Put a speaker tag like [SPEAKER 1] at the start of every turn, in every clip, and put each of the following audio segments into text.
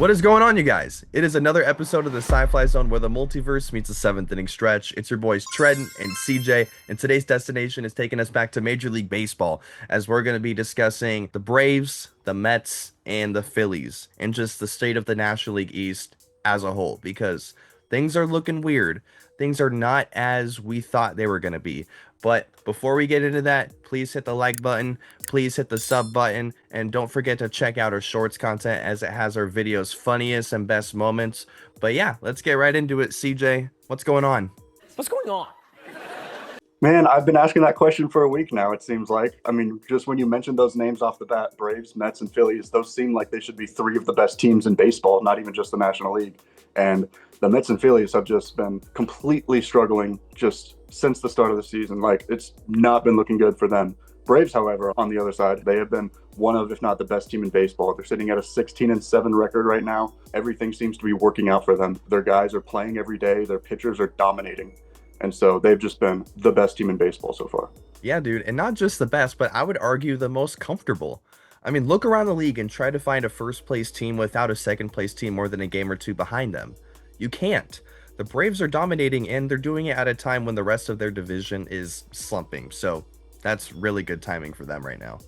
[SPEAKER 1] What is going on, you guys? It is another episode of the Sci-Fly Zone where the multiverse meets a seventh inning stretch. It's your boys Trent and CJ, and today's destination is taking us back to Major League Baseball as we're going to be discussing the Braves, the Mets, and the Phillies, and just the state of the National League East as a whole, because things are looking weird. Things are not as we thought they were going to be. But before we get into that, please hit the like button, please hit the sub button, and don't forget to check out our shorts content as it has our videos' funniest and best moments. But yeah, let's get right into it. CJ, what's going on?
[SPEAKER 2] What's going on?
[SPEAKER 3] Man, I've been asking that question for a week now, it seems like. I mean, just when you mentioned those names off the bat, Braves, Mets, and Phillies, those seem like they should be three of the best teams in baseball, not even just the National League. And the Mets and Phillies have just been completely struggling just since the start of the season. Like, it's not been looking good for them. Braves, however, on the other side, they have been one of, if not the best team in baseball. They're sitting at a 16-7 record right now. Everything seems to be working out for them. Their guys are playing every day. Their pitchers are dominating. And so they've just been the best team in baseball so far.
[SPEAKER 1] Yeah, dude, and not just the best, but I would argue the most comfortable. I mean, look around the league and try to find a first place team without a second place team more than a game or two behind them. You can't. The Braves are dominating, and they're doing it at a time when the rest of their division is slumping. So that's really good timing for them right now.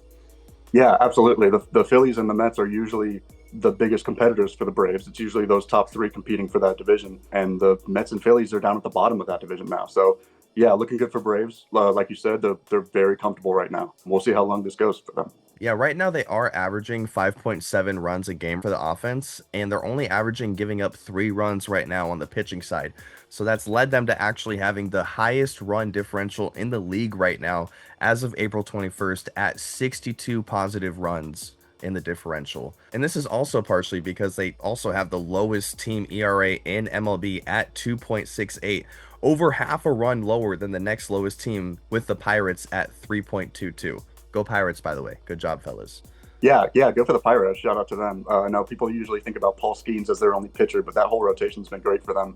[SPEAKER 3] Yeah, absolutely. The Phillies and the Mets are usually the biggest competitors for the Braves. It's usually those top three competing for that division. And the Mets and Phillies are down at the bottom of that division now. So yeah, looking good for Braves. Like you said, they're very comfortable right now. We'll see how long this goes for them.
[SPEAKER 1] Yeah, right now they are averaging 5.7 runs a game for the offense, and they're only averaging giving up 3 runs right now on the pitching side. So that's led them to actually having the highest run differential in the league right now as of April 21st at 62 positive runs in the differential. And this is also partially because they also have the lowest team ERA in MLB at 2.68, over half a run lower than the next lowest team with the Pirates at 3.22. Go Pirates, by the way. Good job, fellas.
[SPEAKER 3] Yeah, good for the Pirates. Shout out to them. I know people usually think about Paul Skeens as their only pitcher, but that whole rotation's been great for them.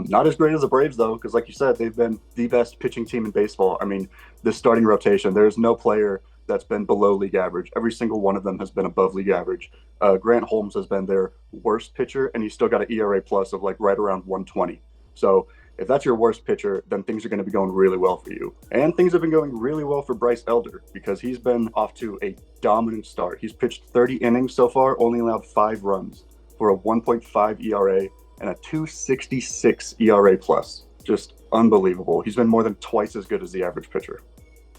[SPEAKER 3] Not as great as the Braves, though, because like you said, they've been the best pitching team in baseball. I mean, this starting rotation, there's no player that's been below league average. Every single one of them has been above league average. Grant Holmes has been their worst pitcher, and he's still got an ERA plus of like right around 120. So if that's your worst pitcher, then things are going to be going really well for you. And things have been going really well for Bryce Elder because he's been off to a dominant start. He's pitched 30 innings so far, only allowed 5 runs for a 1.5 ERA and a 266 ERA plus. Just unbelievable. He's been more than twice as good as the average pitcher.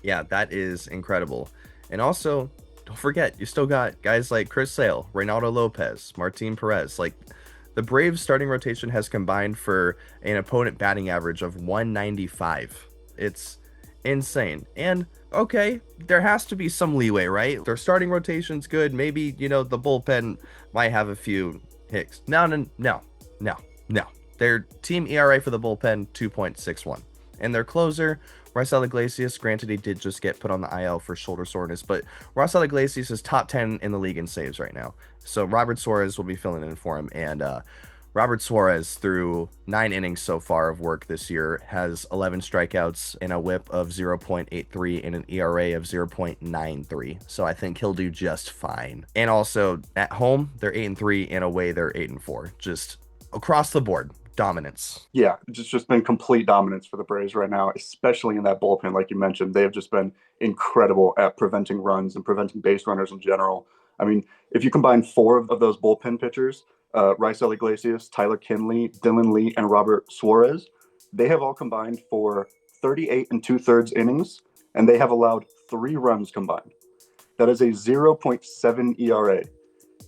[SPEAKER 1] Yeah, that is incredible. And also, don't forget, you still got guys like Chris Sale, Reynaldo Lopez, Martin Perez. Like, the Braves starting rotation has combined for an opponent batting average of 195. It's insane. And okay, there has to be some leeway, right? Their starting rotation's good. Maybe, the bullpen might have a few hicks. No. Their team ERA for the bullpen, 2.61. And their closer, Raisel Iglesias, granted he did just get put on the IL for shoulder soreness, but Raisel Iglesias is top 10 in the league in saves right now. So Robert Suarez will be filling in for him. And Robert Suarez, through 9 innings so far of work this year, has 11 strikeouts and a whip of 0.83 and an ERA of 0.93. So I think he'll do just fine. And also at home, they're 8-3, and away they're 8-4. Just across the board. Dominance.
[SPEAKER 3] Yeah, it's just been complete dominance for the Braves right now, especially in that bullpen. Like you mentioned, they have just been incredible at preventing runs and preventing base runners in general. I mean, if you combine 4 of those bullpen pitchers, Raisel Iglesias, Tyler Kinley, Dylan Lee, and Robert Suarez, they have all combined for 38 2/3 innings, and they have allowed 3 runs combined. That is a 0.7 ERA,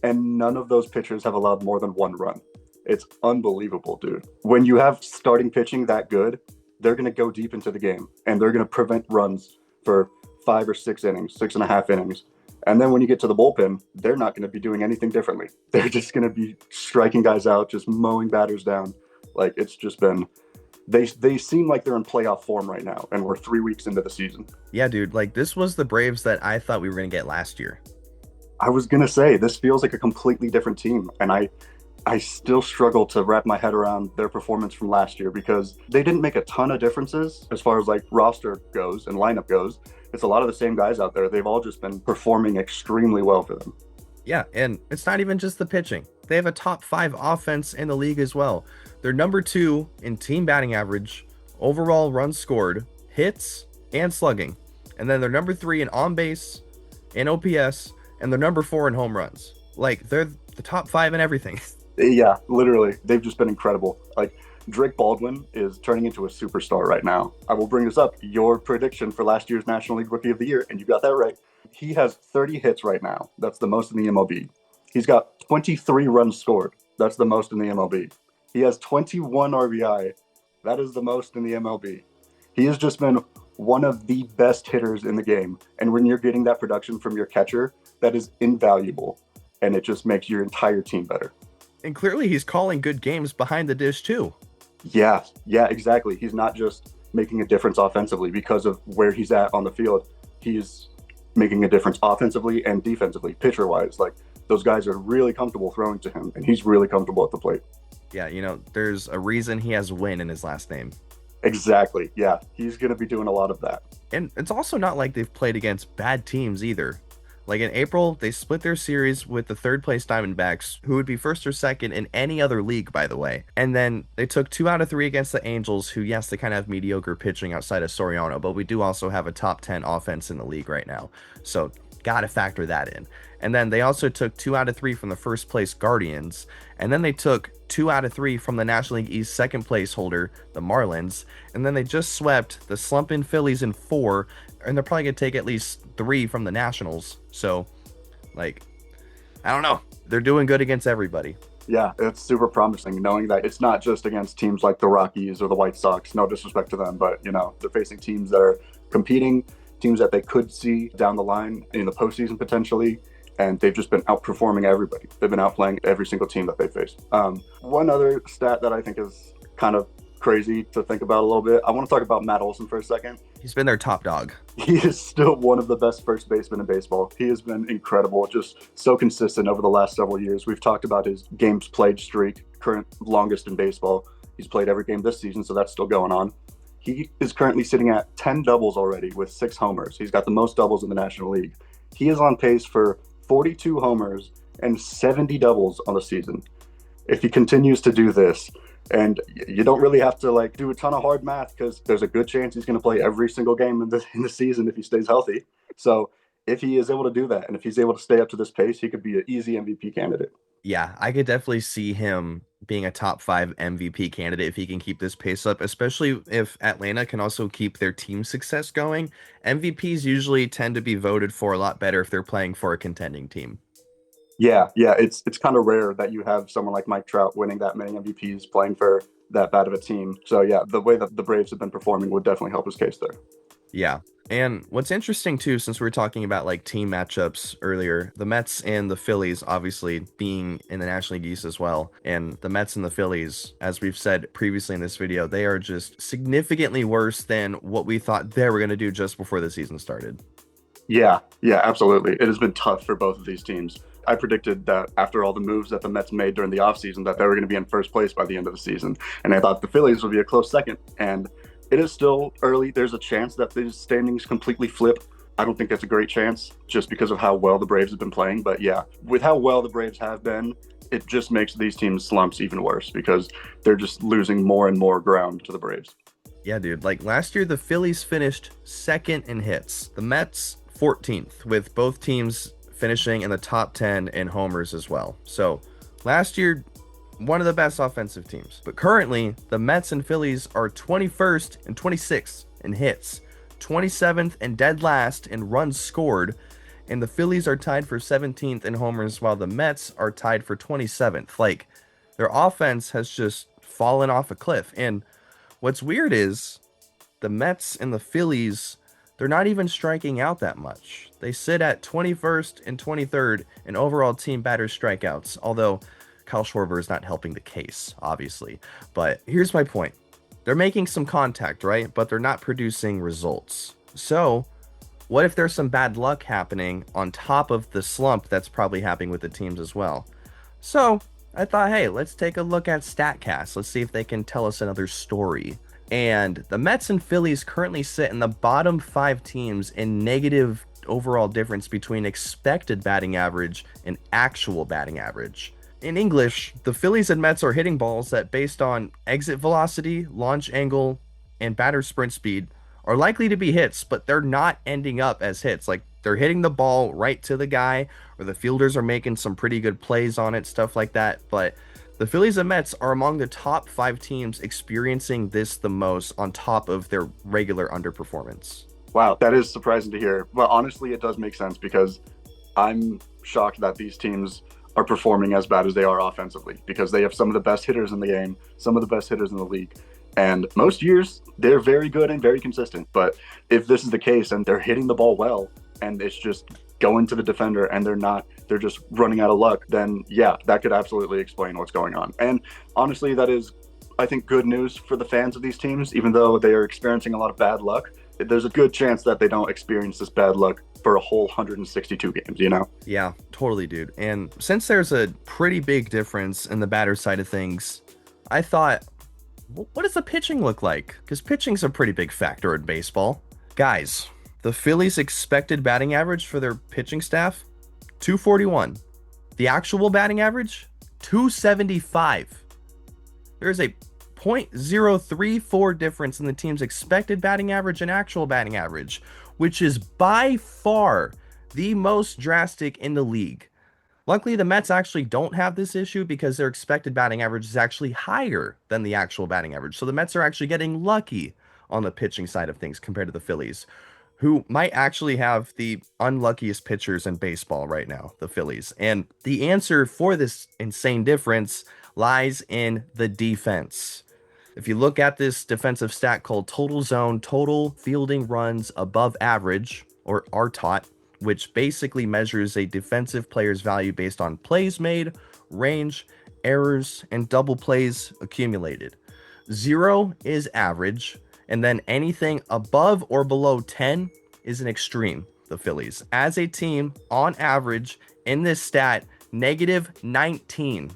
[SPEAKER 3] and none of those pitchers have allowed more than 1 run. It's unbelievable, dude. When you have starting pitching that good, they're going to go deep into the game, and they're going to prevent runs for 5 or 6 innings, 6.5 innings. And then when you get to the bullpen, they're not going to be doing anything differently. They're just going to be striking guys out, just mowing batters down. Like, it's just been, they seem like they're in playoff form right now, and we're 3 weeks into the season.
[SPEAKER 1] Yeah, dude, like, this was the Braves that I thought we were going to get last year.
[SPEAKER 3] I was going to say, this feels like a completely different team, and I still struggle to wrap my head around their performance from last year because they didn't make a ton of differences as far as like roster goes and lineup goes. It's a lot of the same guys out there. They've all just been performing extremely well for them.
[SPEAKER 1] Yeah, and it's not even just the pitching. They have a top 5 offense in the league as well. They're number 2 in team batting average, overall runs scored, hits, and slugging. And then they're number 3 in on base, in OPS, and they're number 4 in home runs. Like, they're the top 5 in everything.
[SPEAKER 3] Yeah, literally, they've just been incredible. Like Drake Baldwin is turning into a superstar right now. I will bring this up. Your prediction for last year's National League Rookie of the Year, and you got that right. He has 30 hits right now. That's the most in the MLB. He's got 23 runs scored. That's the most in the MLB. He has 21 RBI. That is the most in the MLB. He has just been one of the best hitters in the game. And when you're getting that production from your catcher, that is invaluable. And it just makes your entire team better.
[SPEAKER 1] And clearly he's calling good games behind the dish too.
[SPEAKER 3] Yeah, exactly. He's not just making a difference offensively because of where he's at on the field. He's making a difference offensively and defensively, pitcher wise. Like those guys are really comfortable throwing to him, and he's really comfortable at the plate.
[SPEAKER 1] Yeah, there's a reason he has Win in his last name.
[SPEAKER 3] Exactly. Yeah, he's going to be doing a lot of that.
[SPEAKER 1] And it's also not like they've played against bad teams either. Like in April, they split their series with the third place Diamondbacks, who would be first or second in any other league, by the way. And then they took 2 out of 3 against the Angels, who, yes, they kind of have mediocre pitching outside of Soriano, but we do also have a top 10 offense in the league right now. So, gotta factor that in. And then they also took 2 out of 3 from the first place Guardians. And then they took 2 out of 3 from the National League East second place holder, the Marlins. And then they just swept the slumping Phillies in 4, and they're probably going to take at least 3 from the Nationals. So, like, I don't know. They're doing good against everybody.
[SPEAKER 3] Yeah, it's super promising knowing that it's not just against teams like the Rockies or the White Sox. No disrespect to them, but, they're facing teams that are competing, teams that they could see down the line in the postseason potentially. And they've just been outperforming everybody. They've been outplaying every single team that they faced. One other stat that I think is kind of crazy to think about a little bit. I want to talk about Matt Olson for a second.
[SPEAKER 1] He's been their top dog.
[SPEAKER 3] He is still one of the best first basemen in baseball. He has been incredible, just so consistent over the last several years. We've talked about his games played streak, current longest in baseball. He's played every game this season, so that's still going on. He is currently sitting at 10 doubles already with 6 homers. He's got the most doubles in the National League. He is on pace for 42 homers and 70 doubles on the season. If he continues to do this, and you don't really have to do a ton of hard math because there's a good chance he's going to play every single game in the season if he stays healthy. So if he is able to do that, and if he's able to stay up to this pace, he could be an easy MVP candidate.
[SPEAKER 1] Yeah, I could definitely see him being a top 5 MVP candidate if he can keep this pace up, especially if Atlanta can also keep their team success going. MVPs usually tend to be voted for a lot better if they're playing for a contending team.
[SPEAKER 3] Yeah, it's kind of rare that you have someone like Mike Trout winning that many MVPs playing for that bad of a team. So yeah, the way that the Braves have been performing would definitely help his case there.
[SPEAKER 1] Yeah. And what's interesting too, since we were talking about team matchups earlier, the Mets and the Phillies obviously being in the National League East as well. And the Mets and the Phillies, as we've said previously in this video, they are just significantly worse than what we thought they were going to do just before the season started.
[SPEAKER 3] Yeah, absolutely. It has been tough for both of these teams. I predicted that after all the moves that the Mets made during the offseason that they were going to be in first place by the end of the season. And I thought the Phillies would be a close second. And it is still early. There's a chance that these standings completely flip. I don't think that's a great chance just because of how well the Braves have been playing. But yeah, with how well the Braves have been, it just makes these teams' slumps even worse because they're just losing more and more ground to the Braves.
[SPEAKER 1] Yeah, dude. Last year, the Phillies finished second in hits. The Mets 14th, with both teams finishing in the top 10 in homers as well. So last year, one of the best offensive teams. But currently, the Mets and Phillies are 21st and 26th in hits, 27th and dead last in runs scored, and the Phillies are tied for 17th in homers while the Mets are tied for 27th. Their offense has just fallen off a cliff. And what's weird is the Mets and the Phillies, they're not even striking out that much. They sit at 21st and 23rd in overall team batter strikeouts, although Kyle Schwarber is not helping the case, obviously. But here's my point. They're making some contact, right? But they're not producing results. So what if there's some bad luck happening on top of the slump that's probably happening with the teams as well? So I thought, hey, let's take a look at StatCast. Let's see if they can tell us another story. And the Mets and Phillies currently sit in the bottom 5 teams in negative overall difference between expected batting average and actual batting average. In English, the Phillies and Mets are hitting balls that, based on exit velocity, launch angle, and batter sprint speed, are likely to be hits, but they're not ending up as hits. Like, they're hitting the ball right to the guy, or the fielders are making some pretty good plays on it, stuff like that. But the Phillies and Mets are among the top 5 teams experiencing this the most, on top of their regular underperformance.
[SPEAKER 3] Wow, that is surprising to hear. But honestly, it does make sense because I'm shocked that these teams are performing as bad as they are offensively because they have some of the best hitters in the game, some of the best hitters in the league. And most years, they're very good and very consistent. But if this is the case and they're hitting the ball well and it's just going to the defender and they're just running out of luck, then yeah, that could absolutely explain what's going on. And honestly, that is, I think, good news for the fans of these teams, even though they are experiencing a lot of bad luck. There's a good chance that they don't experience this bad luck for a whole 162 games, you know?
[SPEAKER 1] Yeah, totally, dude. And since there's a pretty big difference in the batter side of things, I thought, what does the pitching look like? Because pitching's a pretty big factor in baseball. Guys, the Phillies' expected batting average for their pitching staff, 241. The actual batting average, 275. There's a .034 difference in the team's expected batting average and actual batting average, which is by far the most drastic in the league. Luckily, the Mets actually don't have this issue because their expected batting average is actually higher than the actual batting average. So the Mets are actually getting lucky on the pitching side of things compared to the Phillies, who might actually have the unluckiest pitchers in baseball right now, the Phillies. And the answer for this insane difference lies in the defense. If you look at this defensive stat called total zone, total fielding runs above average, or RTOT, which basically measures a defensive player's value based on plays made, range, errors, and double plays accumulated. 0 is average, and then anything above or below 10 is an extreme. The Phillies, as a team, on average, in this stat, -19,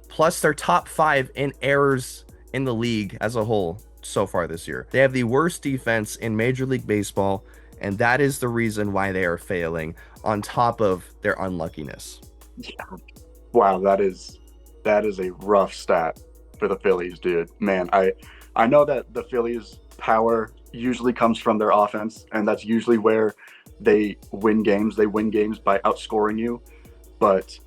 [SPEAKER 1] plus their top 5 in errors in the league as a whole so far this year. They have the worst defense in Major League Baseball, and that is the reason why they are failing, on top of their unluckiness.
[SPEAKER 3] Yeah. Wow, that is a rough stat for the Phillies, dude. Man, I know that the Phillies' power usually comes from their offense, and that's usually where they win games. They win games by outscoring you, but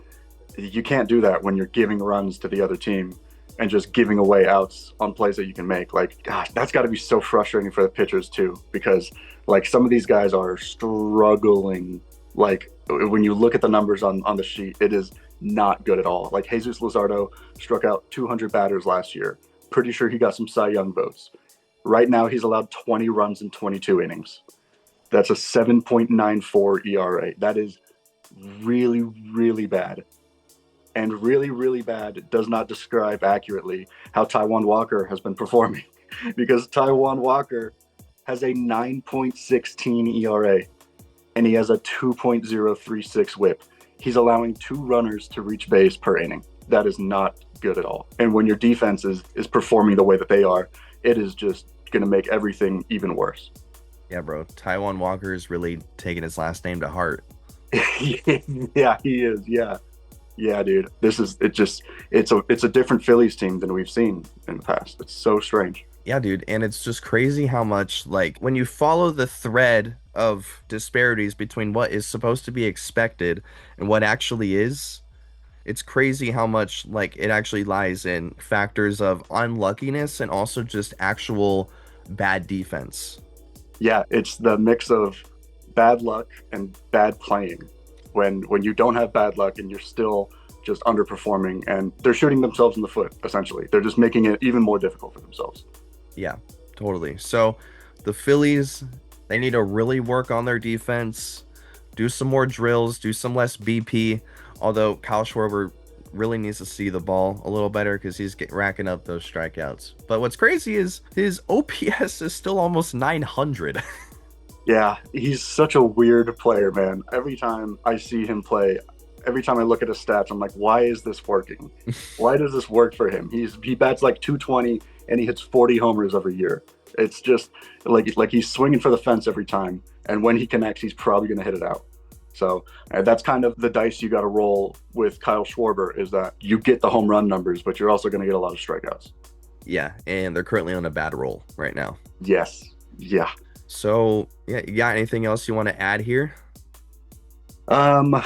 [SPEAKER 3] you can't do that when you're giving runs to the other team and just giving away outs on plays that you can make. Like, gosh, that's got to be so frustrating for the pitchers too, because like some of these guys are struggling. Like when you look at the numbers on the sheet, it is not good at all. Like Jesus Luzardo struck out 200 batters last year. Pretty sure he got some Cy Young votes. Right now, he's allowed 20 runs in 22 innings. That's a 7.94 ERA. That is really, really bad. And really, really bad does not describe accurately how Taijuan Walker has been performing, because Taijuan Walker has a 9.16 ERA and he has a 2.036 whip. He's allowing 2 runners to reach base per inning. That is not good at all. And when your defense is performing the way that they are, it is just going to make everything even worse.
[SPEAKER 1] Yeah, bro. Taijuan Walker is really taking his last name to heart.
[SPEAKER 3] Yeah, he is. Yeah, dude. It's a different Phillies team than we've seen in the past. It's so strange.
[SPEAKER 1] Yeah, dude. And it's just crazy how much, like, when you follow the thread of disparities between what is supposed to be expected and what actually is, it's crazy how much, like, it actually lies in factors of unluckiness and also just actual bad defense.
[SPEAKER 3] Yeah, it's the mix of bad luck and bad playing. When you don't have bad luck and you're still just underperforming, and they're shooting themselves in the foot, essentially. They're just making it even more difficult for themselves.
[SPEAKER 1] Yeah, totally. So the Phillies, they need to really work on their defense, do some more drills, do some less BP, although Kyle Schwarber really needs to see the ball a little better because he's racking up those strikeouts. But what's crazy is his OPS is still almost 900.
[SPEAKER 3] Yeah, he's such a weird player, man. Every time I see him play, every time I look at his stats, I'm like, why is this working? Why does this work for him? He bats like 220 and he hits 40 homers every year. It's just like he's swinging for the fence every time, and when he connects, he's probably going to hit it out. So that's kind of the dice you got to roll with Kyle Schwarber, is that you get the home run numbers, but you're also going to get a lot of strikeouts.
[SPEAKER 1] Yeah, and they're currently on a bad roll right now.
[SPEAKER 3] Yes. Yeah.
[SPEAKER 1] So, yeah, you got anything else you want to add here?
[SPEAKER 3] Um,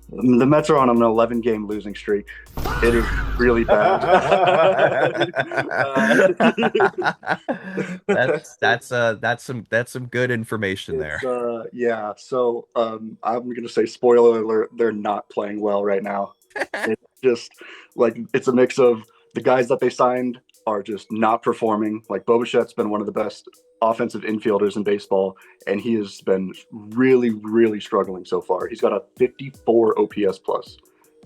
[SPEAKER 3] the Mets are on an 11 game losing streak. It is really bad.
[SPEAKER 1] That's some good information
[SPEAKER 3] It's
[SPEAKER 1] there.
[SPEAKER 3] yeah. So I'm gonna say spoiler alert, they're not playing well right now. It's just like it's a mix of the guys that they signed are just not performing. Like Bo Bichette's been one of the best offensive infielders in baseball, and he has been really, really struggling so far. He's got a 54 OPS plus,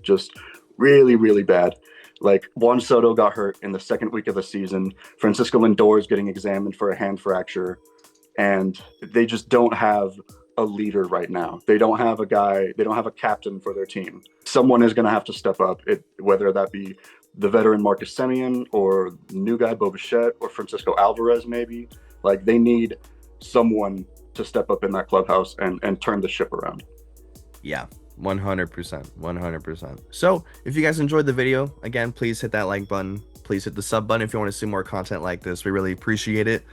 [SPEAKER 3] just really, really bad. Like Juan Soto got hurt in the second week of the season. Francisco Lindor is getting examined for a hand fracture, and they just don't have a leader right now. They don't have a guy, they don't have a captain for their team. Someone is going to have to step up, whether that be the veteran Marcus Semien or new guy Bo Bichette or Francisco Alvarez, maybe. Like they need someone to step up in that clubhouse and turn the ship around.
[SPEAKER 1] Yeah, 100%. 100%. So, if you guys enjoyed the video, again, please hit that like button. Please hit the sub button if you want to see more content like this. We really appreciate it.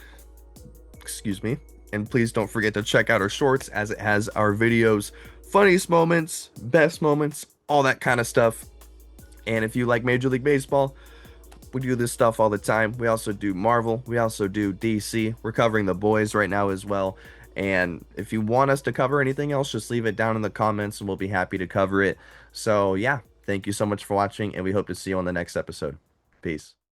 [SPEAKER 1] Excuse me. And please don't forget to check out our shorts, as it has our videos, funniest moments, best moments, all that kind of stuff. And if you like Major League Baseball, we do this stuff all the time. We also do Marvel. We also do DC. We're covering the boys right now as well. And if you want us to cover anything else, just leave it down in the comments and we'll be happy to cover it. So yeah, thank you so much for watching, and we hope to see you on the next episode. Peace.